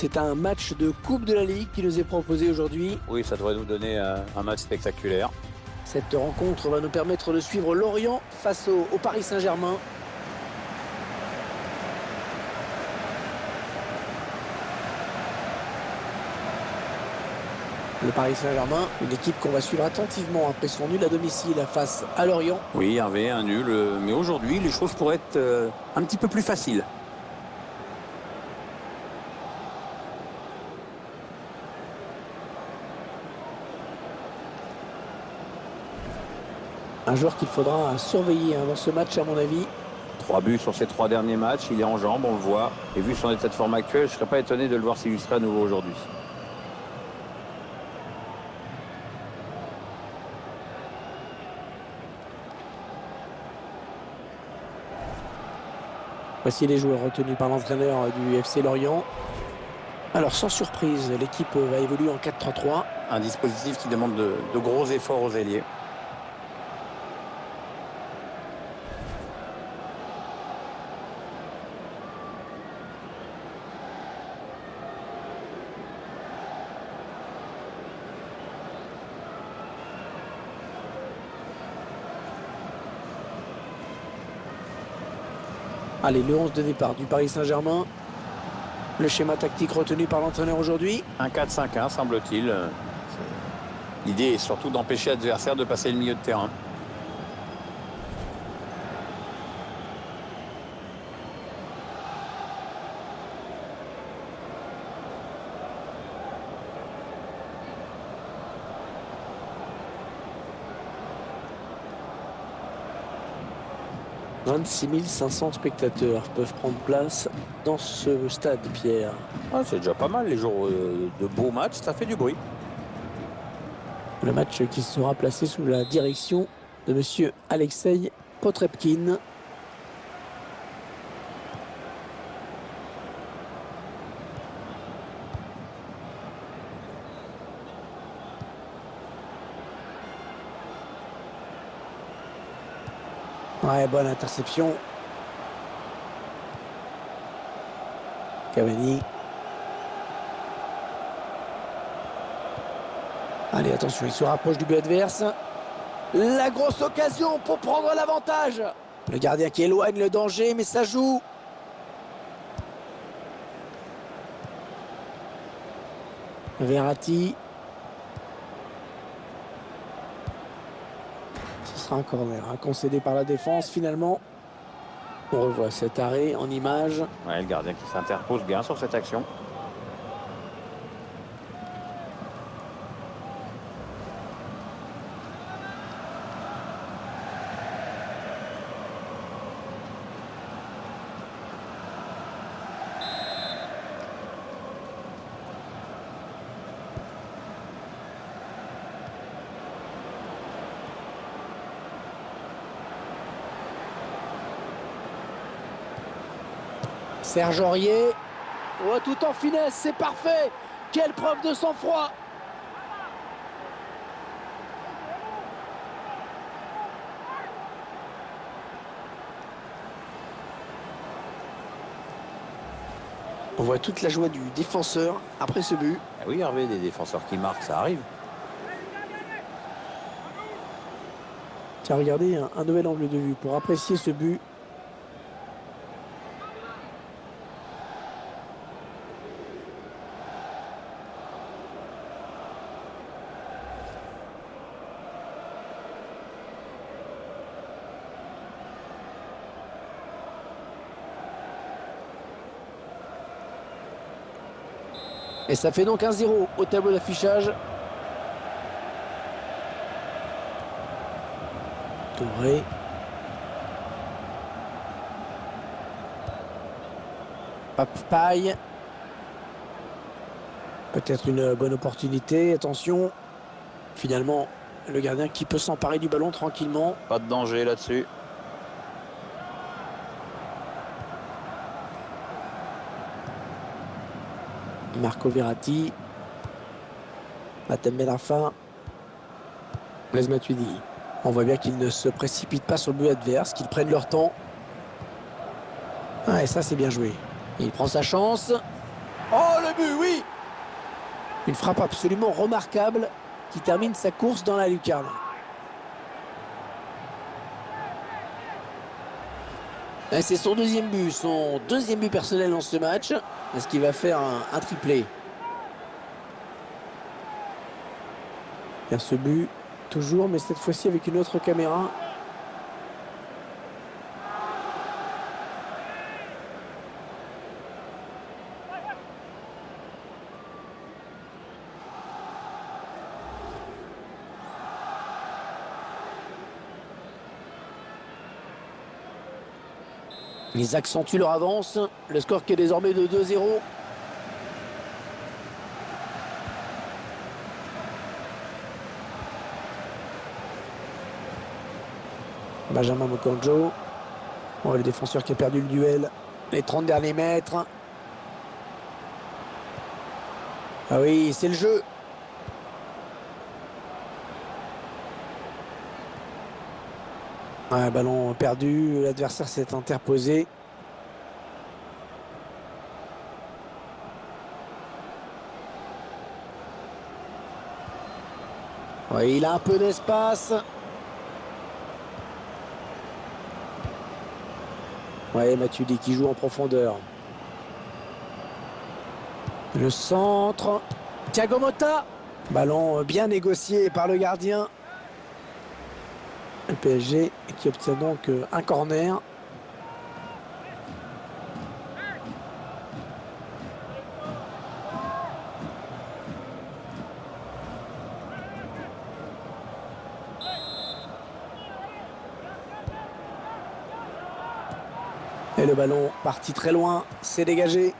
C'est un match de Coupe de la Ligue qui nous est proposé aujourd'hui. Oui, ça devrait nous donner un match spectaculaire. Cette rencontre va nous permettre de suivre Lorient face au Paris Saint-Germain. Le Paris Saint-Germain, une équipe qu'on va suivre attentivement après son nul à domicile face à Lorient. Oui, un V, un nul, mais aujourd'hui, les choses pourraient être un petit peu plus faciles. Un joueur qu'il faudra surveiller dans ce match à mon avis. 3 buts sur ses 3 derniers matchs, il est en jambes, on le voit. Et vu son état de forme actuel, je ne serais pas étonné de le voir s'illustrer à nouveau aujourd'hui. Voici les joueurs retenus par l'entraîneur du FC Lorient. Alors sans surprise, l'équipe va évoluer en 4-3-3. Un dispositif qui demande de gros efforts aux ailiers. Allez, le 11 de départ du Paris Saint-Germain. Le schéma tactique retenu par l'entraîneur aujourd'hui. Un 4-5-1, semble-t-il. L'idée est surtout d'empêcher l'adversaire de passer le milieu de terrain. « 26 500 spectateurs peuvent prendre place dans ce stade, Pierre. » Ah, c'est déjà pas mal, les jours de beaux matchs, ça fait du bruit. Le match qui sera placé sous la direction de monsieur Alexei Potrepkin. Ouais, bonne interception. Cavani. Allez, attention, il se rapproche du but adverse. La grosse occasion pour prendre l'avantage. Le gardien qui éloigne le danger, mais ça joue. Verratti. Ce sera un corner concédé par la défense finalement. On revoit cet arrêt en image. Ouais, le gardien qui s'interpose bien sur cette action. Serge Aurier. Oh, tout en finesse, c'est parfait. Quelle preuve de sang-froid. On voit toute la joie du défenseur après ce but. Ah oui, Hervé, des défenseurs qui marquent, ça arrive. Tiens, regardez un nouvel angle de vue pour apprécier ce but. Et ça fait donc 1-0 au tableau d'affichage. Touré. Paille. Peut-être une bonne opportunité. Attention. Finalement, le gardien qui peut s'emparer du ballon tranquillement. Pas de danger là-dessus. Marco Verratti. Matem Benarfa. Blaise Matuidi. On voit bien qu'ils ne se précipitent pas sur le but adverse, qu'ils prennent leur temps. Ah, et ça, c'est bien joué. Il prend sa chance. Oh, le but, oui! Une frappe absolument remarquable qui termine sa course dans la lucarne. Et c'est son deuxième but personnel dans ce match. Est-ce qu'il va faire un triplé? Il y a ce but, toujours, mais cette fois-ci avec une autre caméra. Ils accentuent leur avance. Le score qui est désormais de 2-0. Benjamin Mokonjo. Oh, le défenseur qui a perdu le duel. Les 30 derniers mètres. Ah oui, c'est le jeu. Ouais, ballon perdu. L'adversaire s'est interposé. Ouais, il a un peu d'espace. Ouais, Matuidi qui joue en profondeur. Le centre. Thiago Motta. Ballon bien négocié par le gardien. Le PSG qui obtient donc un corner. Et le ballon parti très loin, c'est dégagé.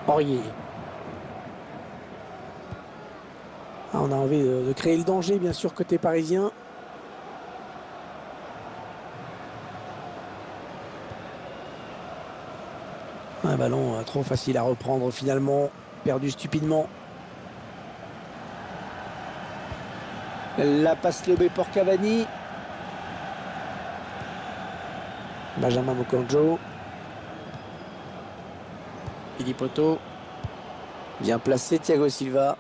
Aurier. Ah, on a envie de créer le danger, bien sûr, côté parisien. Un ballon trop facile à reprendre finalement, perdu stupidement. La passe lobée pour Cavani. Benjamin Mokonjo. Philippe Otto. Bien placé, Thiago Silva.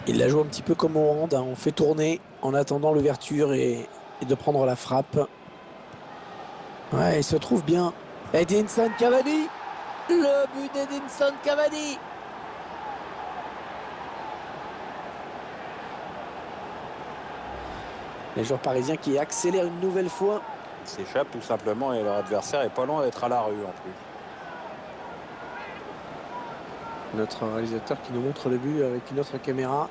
Il la joue un petit peu comme au hand, hein. On fait tourner en attendant l'ouverture et de prendre la frappe. Ouais, il se trouve bien. Edinson Cavani. Le but d'Edinson Cavani. Les joueurs parisiens qui accélèrent une nouvelle fois. Ils s'échappent tout simplement et leur adversaire est pas loin d'être à la rue en plus. Notre réalisateur qui nous montre le but avec une autre caméra.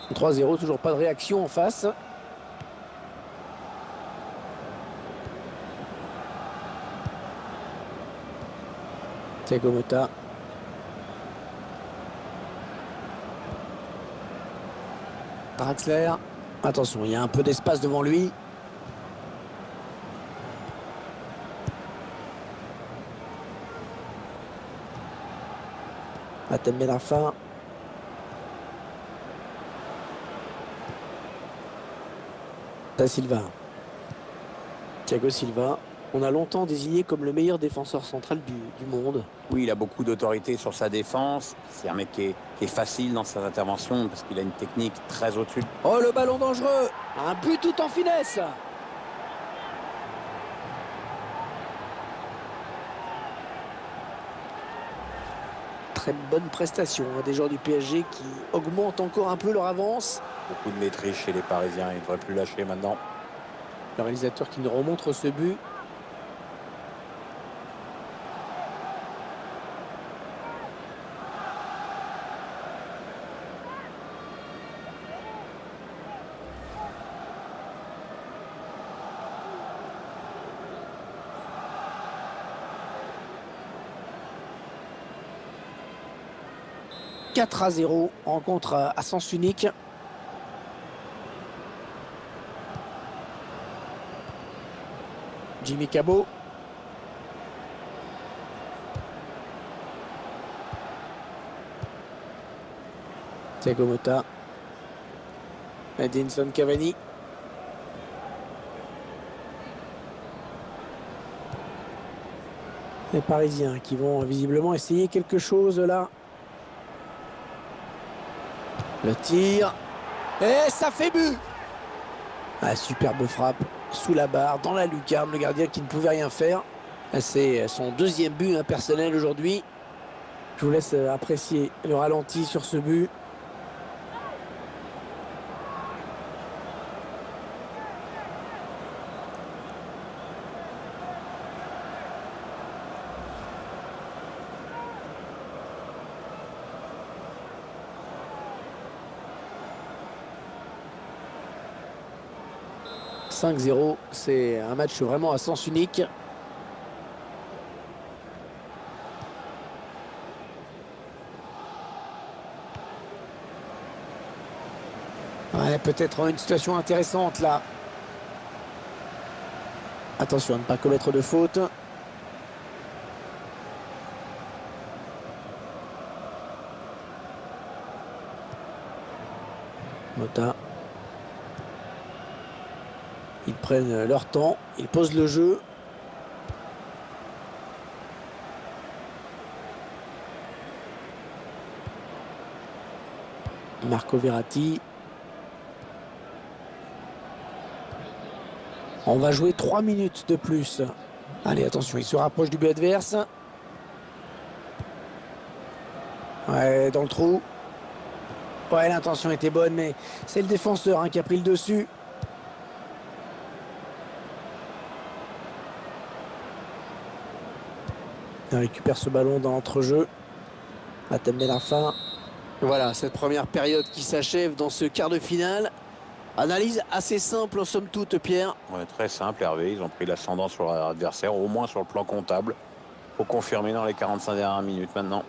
« 3-0, toujours pas de réaction en face. » Thiago Motta. Draxler. Attention, il y a un peu d'espace devant lui. Atem Ben Arfa. Da Silva. Thiago Silva. On a longtemps désigné comme le meilleur défenseur central du monde. Oui, il a beaucoup d'autorité sur sa défense. C'est un mec qui est facile dans ses interventions parce qu'il a une technique très au-dessus. Oh, le ballon dangereux. Un but tout en finesse. Très bonne prestation des joueurs du PSG qui augmentent encore un peu leur avance. Beaucoup de maîtrise chez les Parisiens. Ils ne devraient plus lâcher maintenant. Le réalisateur qui nous remontre ce but. 4-0, rencontre à sens unique. Jimmy Cabot. Thiago Motta. Edinson Cavani. Les Parisiens qui vont visiblement essayer quelque chose là. Le tir. Et ça fait but. Ah, superbe frappe sous la barre, dans la lucarne. Le gardien qui ne pouvait rien faire. C'est son deuxième but personnel aujourd'hui. Je vous laisse apprécier le ralenti sur ce but. « 5-0 », c'est un match vraiment à sens unique. Ouais, peut-être une situation intéressante là. Attention à ne pas commettre de faute. Motta. Ils prennent leur temps, ils posent le jeu. Marco Verratti. On va jouer 3 minutes de plus. Allez, attention, il se rapproche du but adverse. Ouais, dans le trou. Ouais, l'intention était bonne, mais c'est le défenseur qui a pris le dessus. Il récupère ce ballon dans l'entrejeu. Hatem Ben Arfa. Voilà, cette première période qui s'achève dans ce quart de finale. Analyse assez simple en somme toute, Pierre. Ouais, très simple, Hervé. Ils ont pris l'ascendant sur leur adversaire, au moins sur le plan comptable. Il faut confirmer dans les 45 dernières minutes maintenant.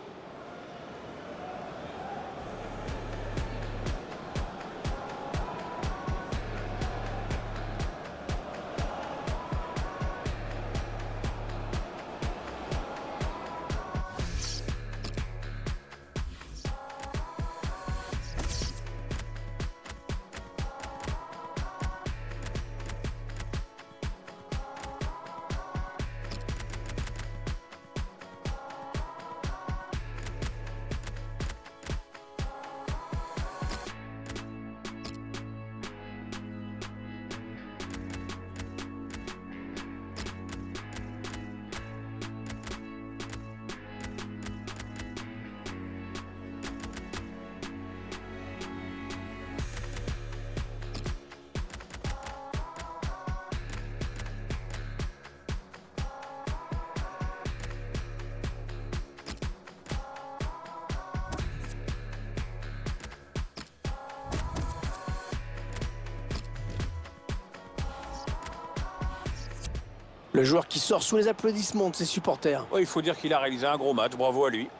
Le joueur qui sort sous les applaudissements de ses supporters. Ouais, il faut dire qu'il a réalisé un gros match, bravo à lui.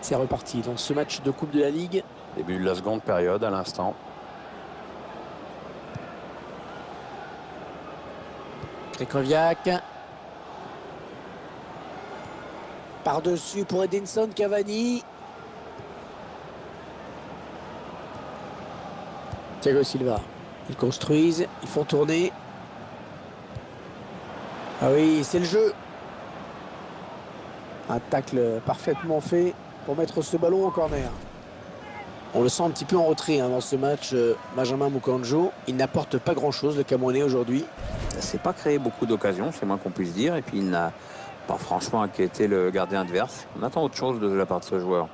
C'est reparti dans ce match de Coupe de la Ligue. Début de la seconde période à l'instant. Krychowiak. Par-dessus pour Edinson Cavani. Thiago Silva. Ils construisent, ils font tourner. Ah oui, c'est le jeu. Un tacle parfaitement fait pour mettre ce ballon au corner. On le sent un petit peu en retrait dans ce match, Benjamin Mukanjo. Il n'apporte pas grand-chose, le Camerounais, aujourd'hui. Il s'est pas créé beaucoup d'occasions, c'est moins qu'on puisse dire. Et puis il n'a pas franchement inquiété le gardien adverse. On attend autre chose de la part de ce joueur.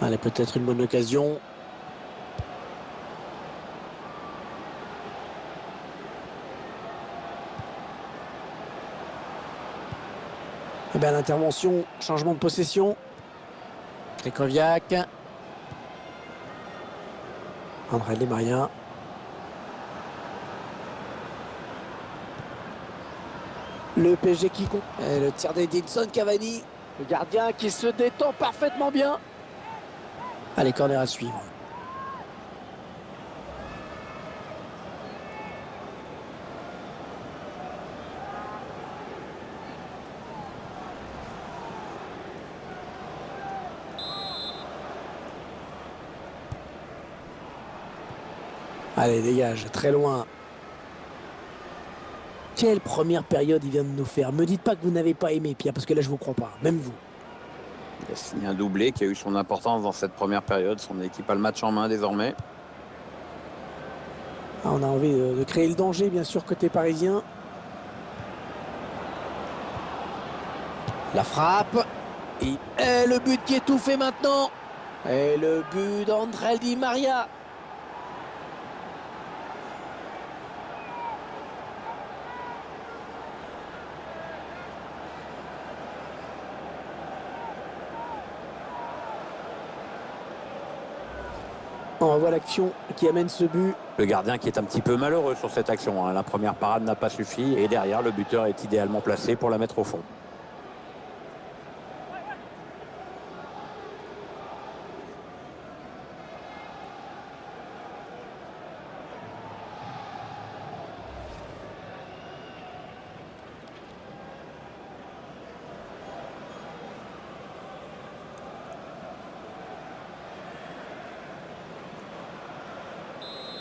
Allez, peut-être une bonne occasion. belle intervention, changement de possession. Krychowiak. André Di Maria. Le PSG qui compte. Et le tir d'Edinson Cavani. Le gardien qui se détend parfaitement bien. Allez, corner à suivre. Allez, dégage, très loin. Quelle première période il vient de nous faire. Me dites pas que vous n'avez pas aimé, Pierre, parce que là, je vous crois pas. Même vous. Il a signé un doublé qui a eu son importance dans cette première période. Son équipe a le match en main désormais. Ah, on a envie de créer le danger, bien sûr, côté parisien. La frappe. Et le but qui est tout fait maintenant. Et le but d'André Di Maria. On voit l'action qui amène ce but. Le gardien qui est un petit peu malheureux sur cette action. La première parade n'a pas suffi. Et derrière, le buteur est idéalement placé pour la mettre au fond.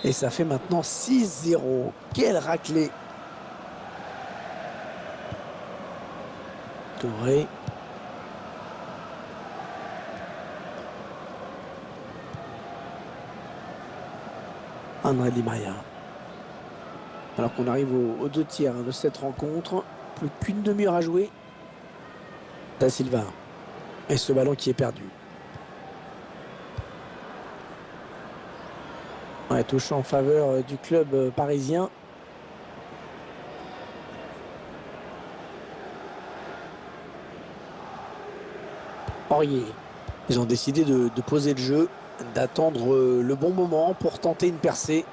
Et ça fait maintenant 6-0. Quelle raclée. Touré. André Di Maria. Alors qu'on arrive aux 2 tiers de cette rencontre. Plus qu'une demi-heure à jouer. Da Silva. Et ce ballon qui est perdu. Ouais, touche en faveur du club parisien. Aurier. Ils ont décidé de poser le jeu, d'attendre le bon moment pour tenter une percée.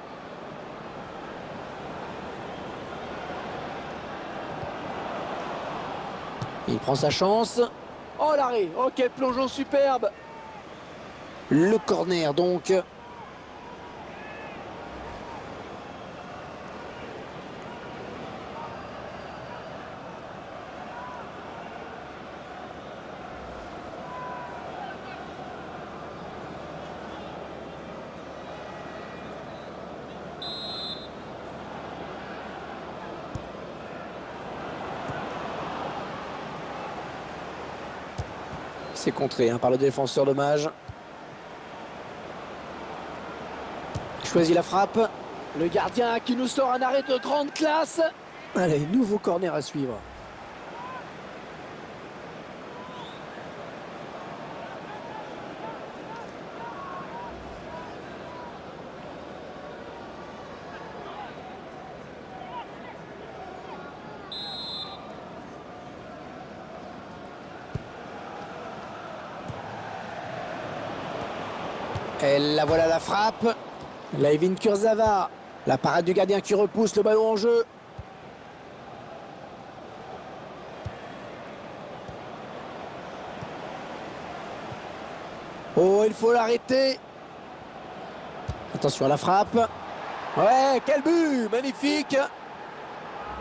Il prend sa chance. Oh l'arrêt, oh quel plongeon superbe. Le corner donc. C'est contré par le défenseur dommage. Choisit la frappe. Le gardien qui nous sort un arrêt de grande classe. Allez, nouveau corner à suivre. Et la voilà la frappe. Layvin Kurzawa. La parade du gardien qui repousse le ballon en jeu. Oh, il faut l'arrêter. Attention à la frappe. Ouais, quel but. Magnifique.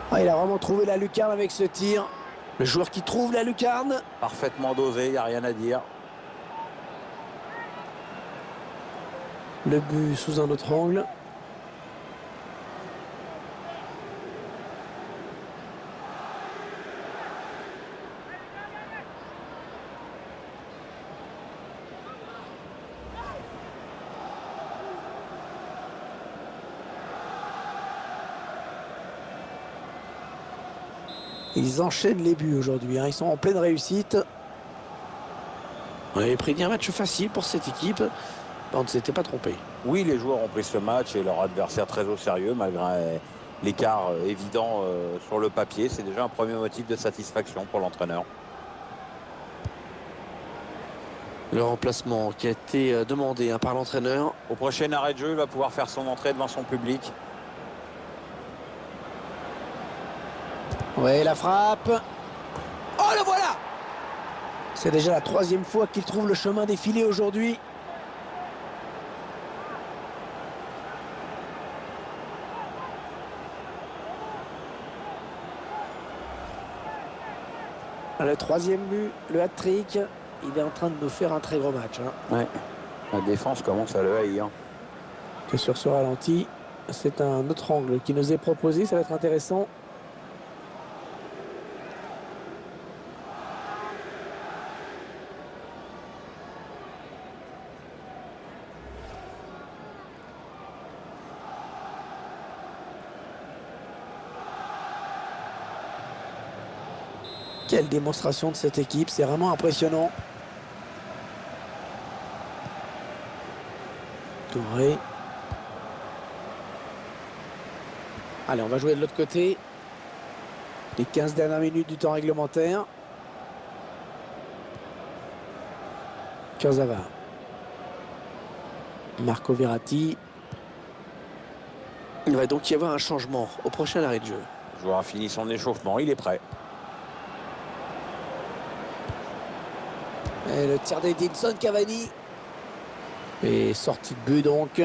Ah, il a vraiment trouvé la lucarne avec ce tir. Le joueur qui trouve la lucarne. Parfaitement dosé, il n'y a rien à dire. Le but sous un autre angle. Ils enchaînent les buts aujourd'hui. Ils sont en pleine réussite. On avait pris un match facile pour cette équipe. On ne s'était pas trompé. Oui, les joueurs ont pris ce match et leur adversaire très au sérieux, malgré l'écart évident sur le papier. C'est déjà un premier motif de satisfaction pour l'entraîneur. Le remplacement qui a été demandé par l'entraîneur. Au prochain arrêt de jeu, il va pouvoir faire son entrée devant son public. Ouais, la frappe. Oh, le voilà! C'est déjà la 3e fois qu'il trouve le chemin des filets aujourd'hui. Le 3e but, le hat-trick. Il est en train de nous faire un très gros match. Ouais. La défense commence à le haïr. Que sur ce ralenti, c'est un autre angle qui nous est proposé. Ça va être intéressant. Quelle démonstration de cette équipe, c'est vraiment impressionnant. Touré. Allez, on va jouer de l'autre côté. Les 15 dernières minutes du temps réglementaire. Kurzawa. Marco Verratti. Il va donc y avoir un changement au prochain arrêt de jeu. Le joueur a fini son échauffement, il est prêt. Et le tir d'Edinson Cavani. Et sortie de but donc.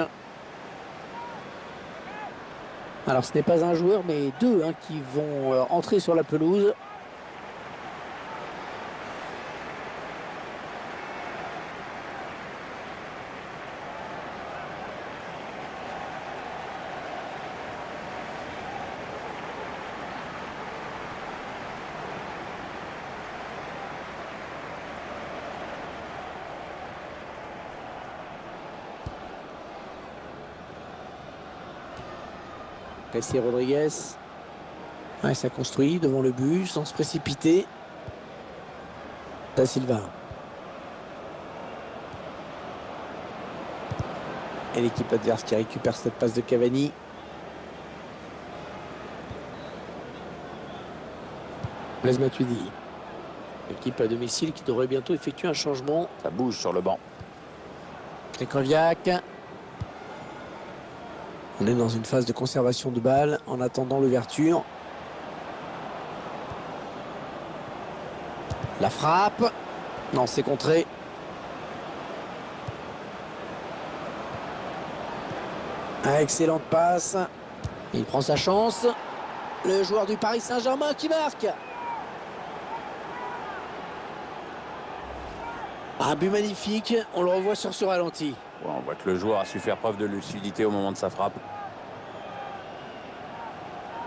Alors ce n'est pas un joueur mais deux qui vont entrer sur la pelouse. Cassie Rodriguez. Ouais, ça construit devant le but sans se précipiter. Da Silva. Et l'équipe adverse qui récupère cette passe de Cavani. Blaise Matuidi. L'équipe à domicile qui devrait bientôt effectuer un changement. Ça bouge sur le banc. Krychowiak. On est dans une phase de conservation de balle en attendant l'ouverture. La frappe. Non, c'est contré. Ah, excellente passe. Il prend sa chance. Le joueur du Paris Saint-Germain qui marque. Un but magnifique. On le revoit sur ce ralenti. Ouais, on voit que le joueur a su faire preuve de lucidité au moment de sa frappe.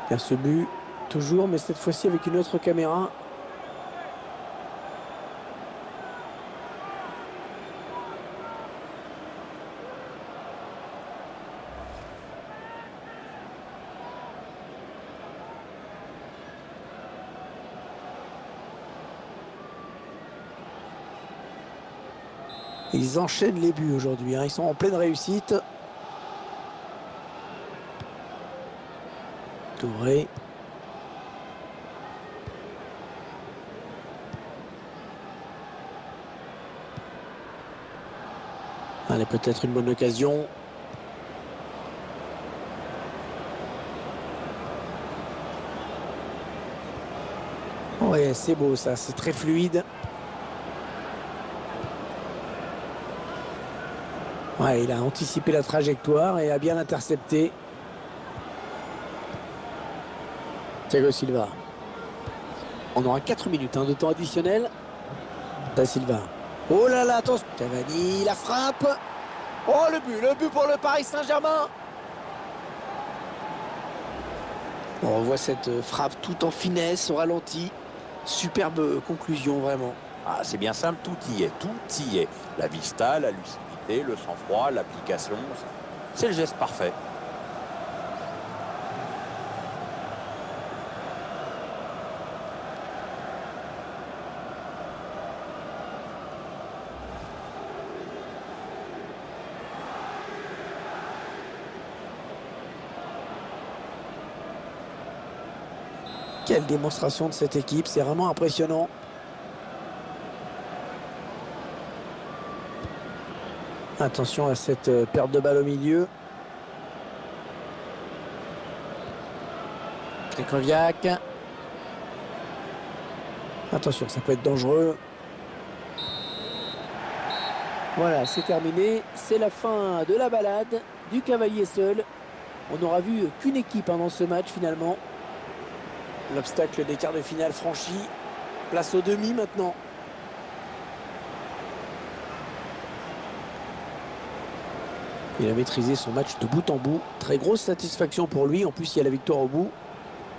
Il y a ce but, toujours, mais cette fois-ci avec une autre caméra. Ils enchaînent les buts aujourd'hui. Ils sont en pleine réussite. Touré. Allez, peut-être une bonne occasion. Ouais, c'est beau ça, c'est très fluide. Ouais, il a anticipé la trajectoire et a bien intercepté. Thiago Silva. On aura 4 minutes de temps additionnel. Da Silva. Oh là là, attention. Cavani, la frappe. Oh, le but pour le Paris Saint-Germain. On revoit cette frappe tout en finesse, au ralenti. Superbe conclusion, vraiment. Ah, c'est bien simple, tout y est, tout y est. La vista, la lucidité, le sang-froid, l'application, c'est le geste parfait. Quelle démonstration de cette équipe, c'est vraiment impressionnant. Attention à cette perte de balle au milieu. Krychowiak. Attention, ça peut être dangereux. Voilà, c'est terminé. C'est la fin de la balade du cavalier seul. On n'aura vu qu'une équipe dans ce match finalement. L'obstacle des quarts de finale franchi. Place au demi maintenant. Il a maîtrisé son match de bout en bout. Très grosse satisfaction pour lui. En plus, il y a la victoire au bout.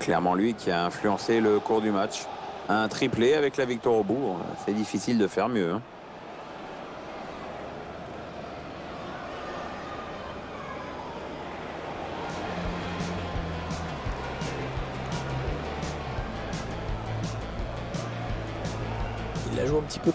Clairement lui qui a influencé le cours du match. Un triplé avec la victoire au bout. C'est difficile de faire mieux, hein. Il la joue un petit peu